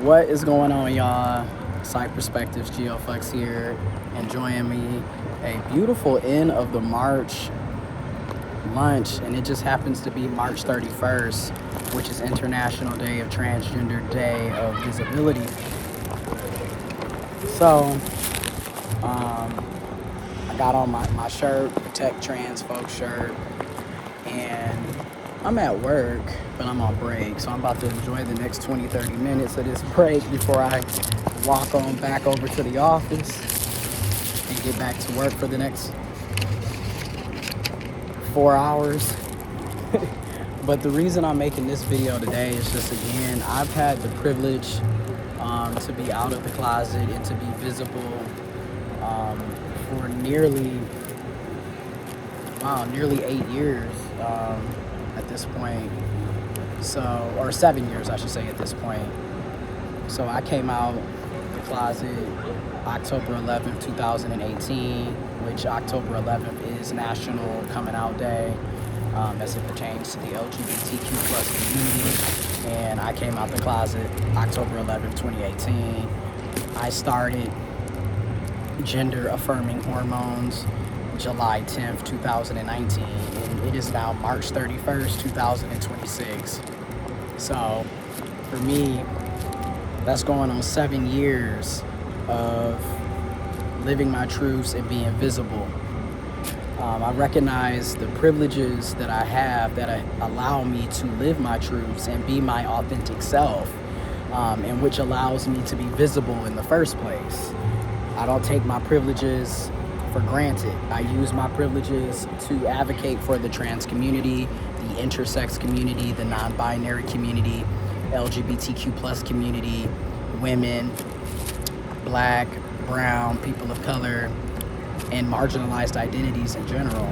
What is going on, y'all? Side Perspectives, GeoFlex here, enjoying me a beautiful end of the March lunch, and it just happens to be March 31st, which is International Day of Transgender Day of Visibility. So, I got on my shirt, Protect Trans Folks shirt, and I'm at work, but I'm on break, so I'm about to enjoy the next 20-30 minutes of this break before I walk on back over to the office and get back to work for the next 4 hours. But the reason I'm making this video today is just, again, I've had the privilege to be out of the closet and to be visible for nearly 8 years at this point. So, or 7 years, I should say, at this point. So I came out the closet October 11th, 2018, which October 11th is National Coming Out Day as it pertains to the LGBTQ plus community. And I came out the closet October 11th, 2018. I started gender affirming hormones July 10th, 2019, and it is now March 31st, 2026. So for me, that's going on 7 years of living my truths and being visible. I recognize the privileges that I have that allow me to live my truths and be my authentic self, and which allows me to be visible in the first place. I don't take my privileges for granted. I use my privileges to advocate for the trans community, the intersex community, the non-binary community, LGBTQ plus community, women, black, brown, people of color, and marginalized identities in general.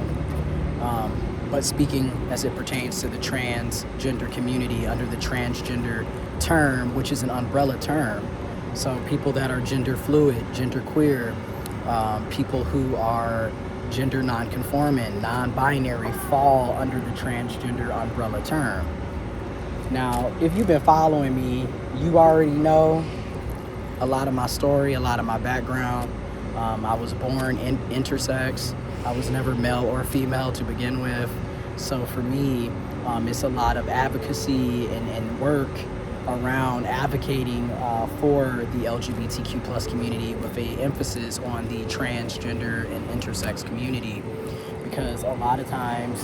But speaking as it pertains to the transgender community under the transgender term, which is an umbrella term. So people that are gender fluid, gender queer, people who are gender non-conforming, non-binary fall under the transgender umbrella term. Now, if you've been following me, you already know a lot of my story, a lot of my background. I was born intersex. I was never male or female to begin with. So for me, it's a lot of advocacy and work around advocating for the LGBTQ plus community with an emphasis on the transgender and intersex community, because a lot of times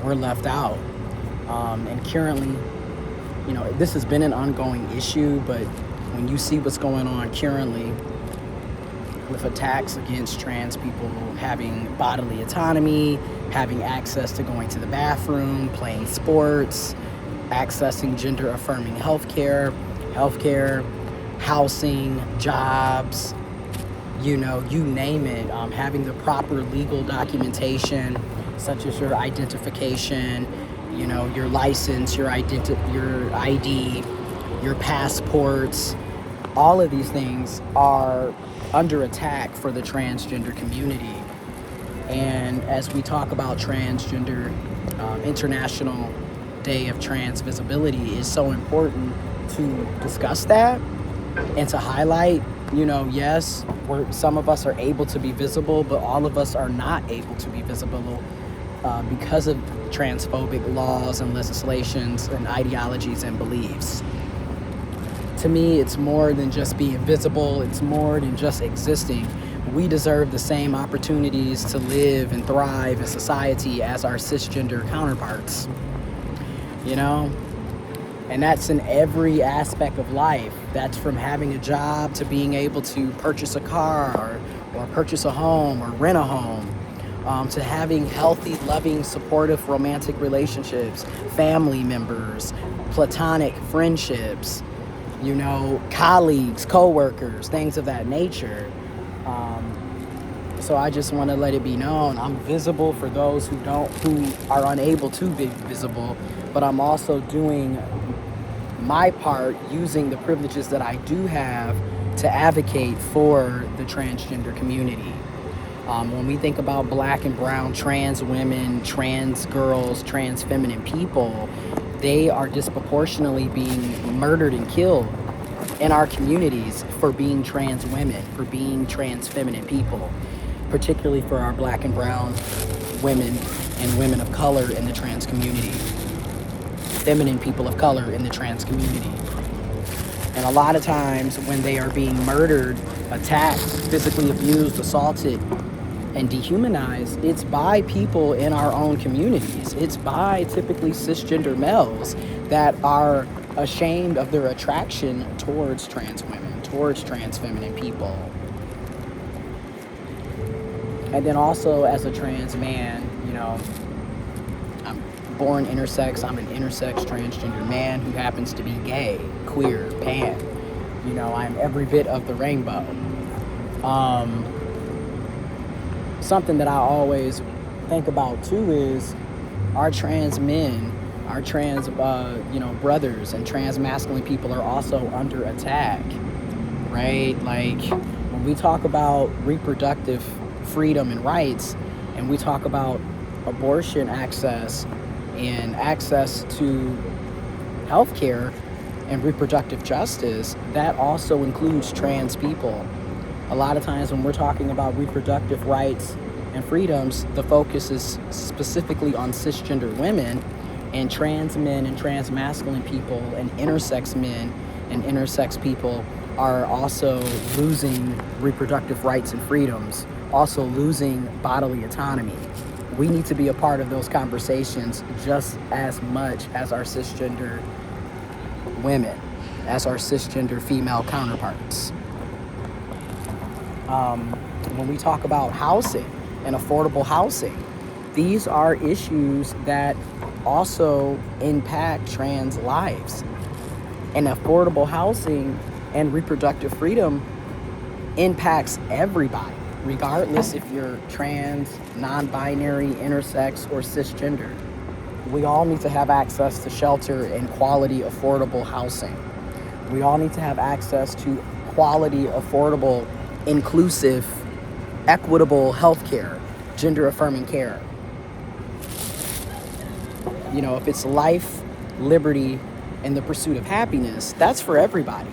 we're left out. And currently, this has been an ongoing issue, but when you see what's going on currently with attacks against trans people having bodily autonomy, having access to going to the bathroom, playing sports, accessing gender-affirming healthcare, housing, jobs, you name it, having the proper legal documentation, such as your identification, your license, your ID, your passports. All of these things are under attack for the transgender community. And as we talk about transgender, International Day of Trans Visibility is so important to discuss that and to highlight, yes, some of us are able to be visible, but all of us are not able to be visible because of transphobic laws and legislations and ideologies and beliefs. To me, it's more than just being visible. It's more than just existing. We deserve the same opportunities to live and thrive in society as our cisgender counterparts. And that's in every aspect of life. That's from having a job to being able to purchase a car or purchase a home or rent a home, to having healthy, loving, supportive, romantic relationships, family members, platonic friendships, colleagues, co-workers, things of that nature. So I just want to let it be known, I'm visible for those who are unable to be visible, but I'm also doing my part using the privileges that I do have to advocate for the transgender community. When we think about black and brown trans women, trans girls, trans feminine people, they are disproportionately being murdered and killed in our communities for being trans women, for being trans feminine people, particularly for our black and brown women and women of color in the trans community, feminine people of color in the trans community. And a lot of times when they are being murdered, attacked, physically abused, assaulted, and dehumanized, it's by people in our own communities. It's by typically cisgender males that are ashamed of their attraction towards trans women, towards trans feminine people. And then also as a trans man, you know, I'm born intersex. I'm an intersex transgender man who happens to be gay, queer, pan. You know, I'm every bit of the rainbow. Something that I always think about too is our trans men, our trans, brothers and trans masculine people are also under attack, right? Like when we talk about reproductive freedom and rights, and we talk about abortion access and access to healthcare and reproductive justice, that also includes trans people. A lot of times when we're talking about reproductive rights and freedoms, the focus is specifically on cisgender women, and trans men and trans masculine people and intersex men and intersex people are also losing reproductive rights and freedoms, also losing bodily autonomy. We need to be a part of those conversations just as much as our cisgender women, as our cisgender female counterparts. When we talk about housing and affordable housing, these are issues that also impact trans lives. And affordable housing and reproductive freedom impacts everybody, regardless if you're trans, non-binary, intersex, or cisgender. We all need to have access to shelter and quality, affordable housing. We all need to have access to quality, affordable, inclusive, equitable healthcare, gender-affirming care. You know, if it's life, liberty, and the pursuit of happiness, that's for everybody,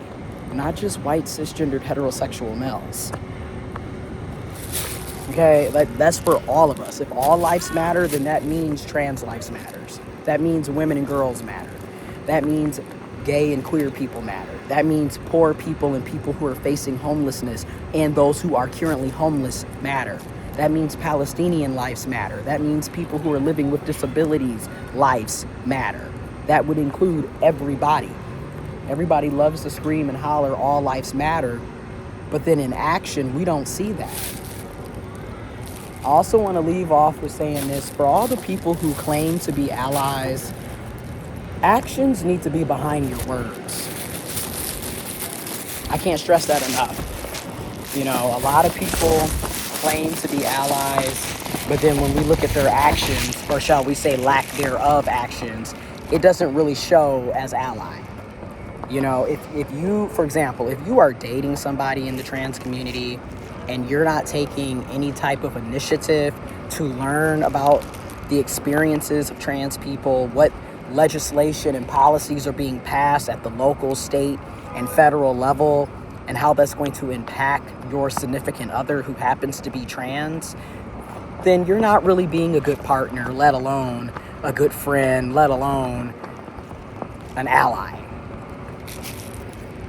not just white, cisgendered, heterosexual males. Okay, that's for all of us. If all lives matter, then that means trans lives matters. That means women and girls matter. That means gay and queer people matter. That means poor people and people who are facing homelessness and those who are currently homeless matter. That means Palestinian lives matter. That means people who are living with disabilities lives matter. That would include everybody. Everybody loves to scream and holler, all lives matter, but then in action, we don't see that. I also want to leave off with saying this: for all the people who claim to be allies, actions need to be behind your words. I can't stress that enough. You know, a lot of people claim to be allies, but then when we look at their actions, or shall we say lack thereof actions, it doesn't really show as ally. You know, if you, for example, if you are dating somebody in the trans community and you're not taking any type of initiative to learn about the experiences of trans people, what legislation and policies are being passed at the local, state, and federal level, and how that's going to impact your significant other who happens to be trans, then you're not really being a good partner, let alone a good friend, let alone an ally.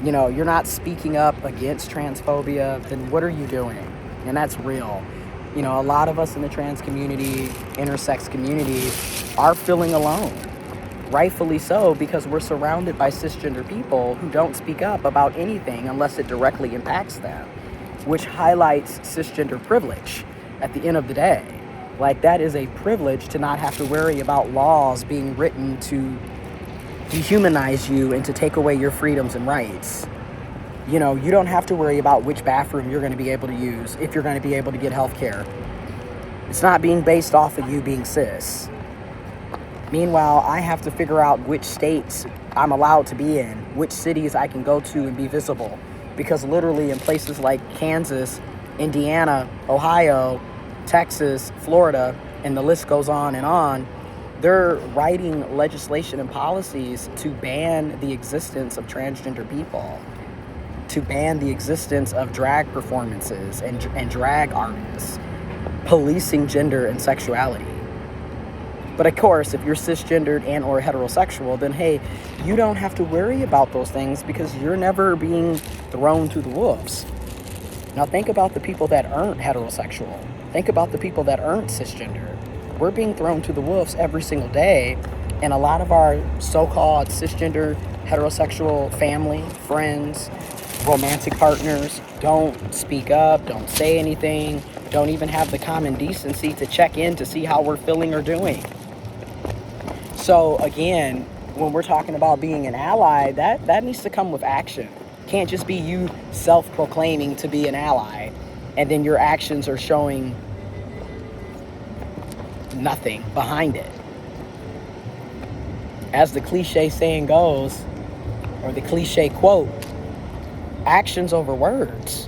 You know, you're not speaking up against transphobia, then what are you doing? And that's real. You know, a lot of us in the trans community, intersex community, are feeling alone. Rightfully so, because we're surrounded by cisgender people who don't speak up about anything unless it directly impacts them, which highlights cisgender privilege at the end of the day. Like, that is a privilege to not have to worry about laws being written to dehumanize you and to take away your freedoms and rights. You know, you don't have to worry about which bathroom you're going to be able to use if you're going to be able to get health care. It's not being based off of you being cis. Meanwhile, I have to figure out which states I'm allowed to be in, which cities I can go to and be visible. Because literally in places like Kansas, Indiana, Ohio, Texas, Florida, and the list goes on, they're writing legislation and policies to ban the existence of transgender people. to ban the existence of drag performances and drag artists, policing gender and sexuality. But of course, if you're cisgendered and or heterosexual, then hey, you don't have to worry about those things because you're never being thrown to the wolves. Now think about the people that aren't heterosexual. Think about the people that aren't cisgender. We're being thrown to the wolves every single day, and a lot of our so-called cisgender, heterosexual family, friends, romantic partners don't speak up, don't say anything, don't even have the common decency to check in to see how we're feeling or doing. So again, when we're talking about being an ally, that needs to come with action. Can't just be you self-proclaiming to be an ally and then your actions are showing nothing behind it. As the cliche saying goes, or the cliche quote, actions over words.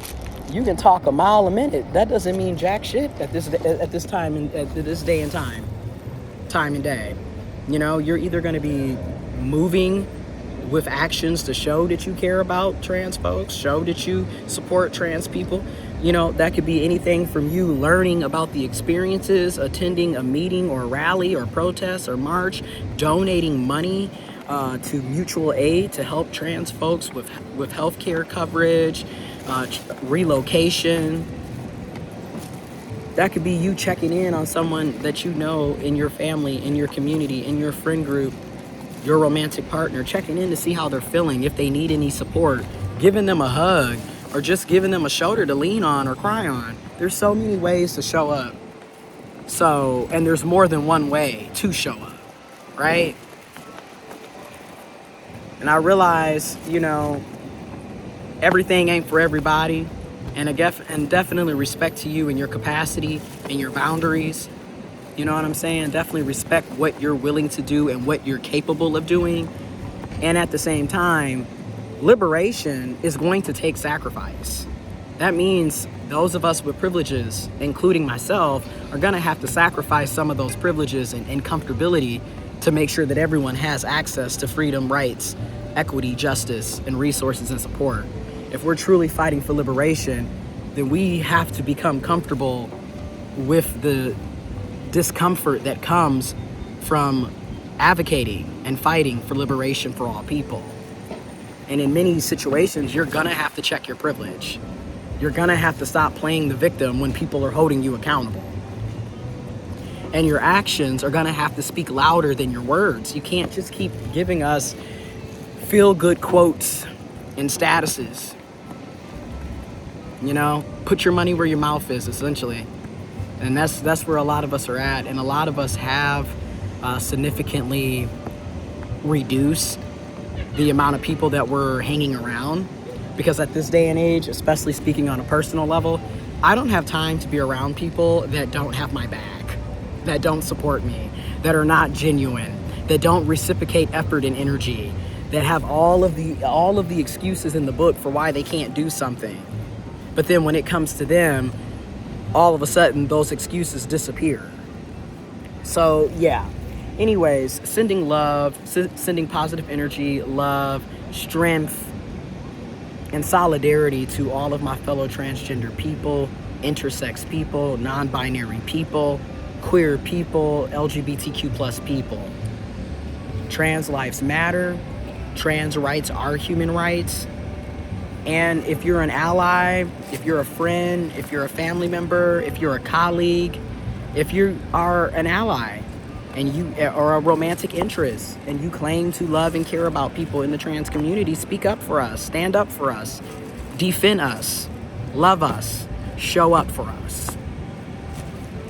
You can talk a mile a minute. That doesn't mean jack shit at this day and time and day. You know, you're either going to be moving with actions to show that you care about trans folks, show that you support trans people. You know, that could be anything from you learning about the experiences, attending a meeting or rally or protest or march, donating money to mutual aid to help trans folks with healthcare coverage, relocation. That could be you checking in on someone that you know in your family, in your community, in your friend group, your romantic partner, checking in to see how they're feeling, if they need any support, giving them a hug, or just giving them a shoulder to lean on or cry on. There's so many ways to show up. So, and there's more than one way to show up, right? And I realize, you know, everything ain't for everybody. And definitely respect to you and your capacity and your boundaries. You know what I'm saying? Definitely respect what you're willing to do and what you're capable of doing. And at the same time, liberation is going to take sacrifice. That means those of us with privileges, including myself, are going to have to sacrifice some of those privileges and comfortability to make sure that everyone has access to freedom, rights, equity, justice, and resources and support. If we're truly fighting for liberation, then we have to become comfortable with the discomfort that comes from advocating and fighting for liberation for all people. And in many situations, you're gonna have to check your privilege. You're gonna have to stop playing the victim when people are holding you accountable. And your actions are gonna have to speak louder than your words. You can't just keep giving us feel-good quotes and statuses. You know, put your money where your mouth is, essentially. And that's where a lot of us are at. And a lot of us have significantly reduced the amount of people that we're hanging around. Because at this day and age, especially speaking on a personal level, I don't have time to be around people that don't have my back, that don't support me, that are not genuine, that don't reciprocate effort and energy, that have all of the excuses in the book for why they can't do something. But then when it comes to them, all of a sudden those excuses disappear. So yeah, anyways, sending love, sending positive energy, love, strength, and solidarity to all of my fellow transgender people, intersex people, non-binary people, queer people, LGBTQ plus people. Trans lives matter. Trans rights are human rights. And if you're an ally, if you're a friend, if you're a family member, if you're a colleague, if you are an ally and you are a romantic interest and you claim to love and care about people in the trans community, speak up for us, stand up for us, defend us, love us, show up for us.